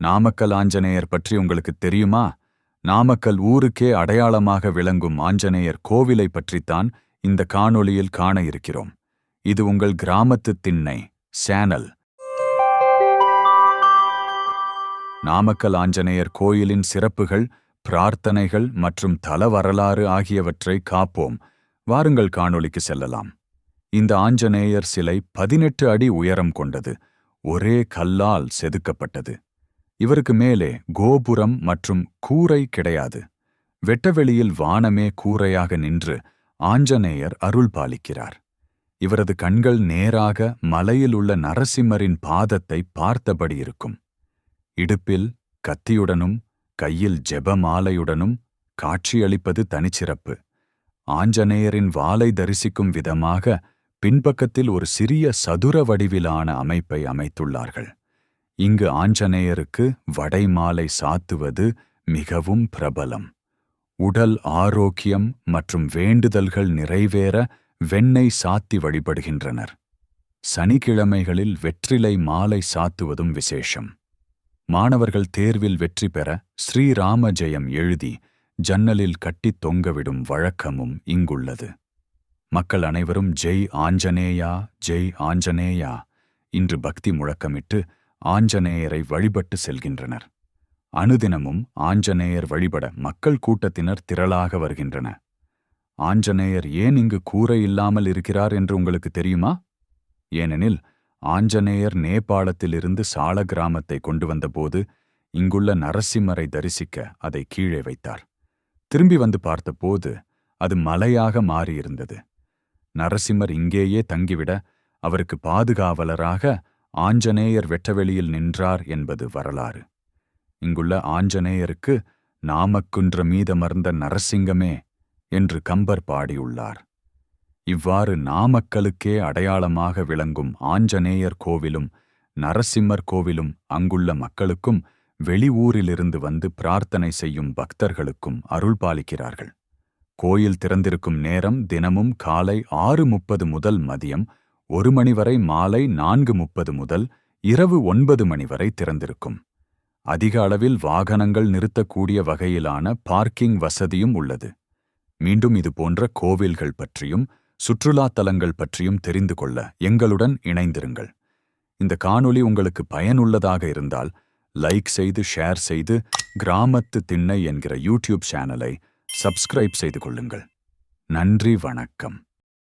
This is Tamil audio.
நாமக்கல் ஆஞ்சநேயர் பற்றி உங்களுக்கு தெரியுமா? நாமக்கல் ஊருக்கே அடையாளமாக விளங்கும் ஆஞ்சநேயர் கோவிலை பற்றித்தான் இந்த காணொளியில் காண இருக்கிறோம். இது உங்கள் கிராமத்து திண்ணை சேனல். நாமக்கல் ஆஞ்சநேயர் கோயிலின் சிறப்புகள், பிரார்த்தனைகள் மற்றும் தல வரலாறு ஆகியவற்றை காப்போம். வாருங்கள் காணொளிக்கு செல்லலாம். இந்த ஆஞ்சநேயர் சிலை 18 அடி உயரம் கொண்டது. ஒரே கல்லால் செதுக்கப்பட்டது. இவருக்கு மேலே கோபுரம் மற்றும் கூரை கிடையாது. வெட்டவெளியில் வானமே கூரையாக நின்று ஆஞ்சநேயர் அருள் பாலிக்கிறார். இவரது கண்கள் நேராக மலையில் உள்ள நரசிம்மரின் பாதத்தை பார்த்தபடி இருக்கும். இடுப்பில் கத்தியுடனும் கையில் ஜெபமாலையுடனும் காட்சியளிப்பது தனிச்சிறப்பு. ஆஞ்சநேயரின் வாளை தரிசிக்கும் விதமாக பின்பக்கத்தில் ஒரு சிறிய சதுர வடிவிலான அமைப்பை அமைத்துள்ளார்கள். இங்கு ஆஞ்சநேயருக்கு வடைமாலை சாத்துவது மிகவும் பிரபலம். உடல் ஆரோக்கியம் மற்றும் வேண்டுதல்கள் நிறைவேற வெண்ணெய் சாத்தி வழிபடுகின்றனர். சனிக்கிழமைகளில் வெற்றிலை மாலை சாத்துவதும் விசேஷம். மாணவர்கள் தேர்வில் வெற்றி பெற ஸ்ரீராம ஜெயம் எழுதி ஜன்னலில் கட்டித் தொங்கவிடும் வழக்கமும் இங்குள்ளது. மக்கள் அனைவரும் ஜெய் ஆஞ்சநேயா ஜெய் ஆஞ்சநேயா இன்று பக்தி முழக்கமிட்டு ஆஞ்சநேயரை வழிபட்டு செல்கின்றனர். அனுதினமும் ஆஞ்சநேயர் வழிபட மக்கள் கூட்டத்தினர் திரளாக வருகின்றன. ஆஞ்சநேயர் ஏன் இங்கு கூரை இல்லாமல் இருக்கிறார் என்று உங்களுக்கு தெரியுமா? ஏனெனில் ஆஞ்சநேயர் நேபாளத்திலிருந்து சால கிராமத்தை கொண்டு வந்தபோது இங்குள்ள நரசிம்மரை தரிசிக்க அதை கீழே வைத்தார். திரும்பி வந்து பார்த்தபோது அது மலையாக மாறியிருந்தது. நரசிம்மர் இங்கேயே தங்கிவிட அவருக்கு பாதுகாவலராக ஆஞ்சநேயர் வெட்டவெளியில் நின்றார் என்பது வரலாறு. இங்குள்ள ஆஞ்சநேயருக்கு நாமக்குன்ற மீதமர்ந்த நரசிங்கமே என்று கம்பர் பாடியுள்ளார். இவ்வாறு நாமக்கலுக்கே அடையாளமாக விளங்கும் ஆஞ்சநேயர் கோவிலும் நரசிம்மர் கோவிலும் அங்குள்ள மக்களுக்கும் வெளியூரிலிருந்து வந்து பிரார்த்தனை செய்யும் பக்தர்களுக்கும் அருள் பாலிக்கிறார்கள். கோயில் திறந்திருக்கும் நேரம் தினமும் காலை 6:30 முதல் மதியம் 1 மணி வரை, மாலை 4:30 முதல் இரவு 9 மணி வரை திறந்திருக்கும். அதிக அளவில் வாகனங்கள் நிறுத்தக்கூடிய வகையிலான பார்க்கிங் வசதியும் உள்ளது. மீண்டும் இது போன்ற கோவில்கள் பற்றியும் சுற்றுலா தலங்கள் பற்றியும் தெரிந்து கொள்ள எங்களுடன் இணைந்திருங்கள். இந்த காணொளி உங்களுக்கு பயனுள்ளதாக இருந்தால் லைக் செய்து ஷேர் செய்து கிராமத்து திண்ணை என்கிற யூடியூப் சேனலை சப்ஸ்கிரைப் செய்து கொள்ளுங்கள். நன்றி, வணக்கம்.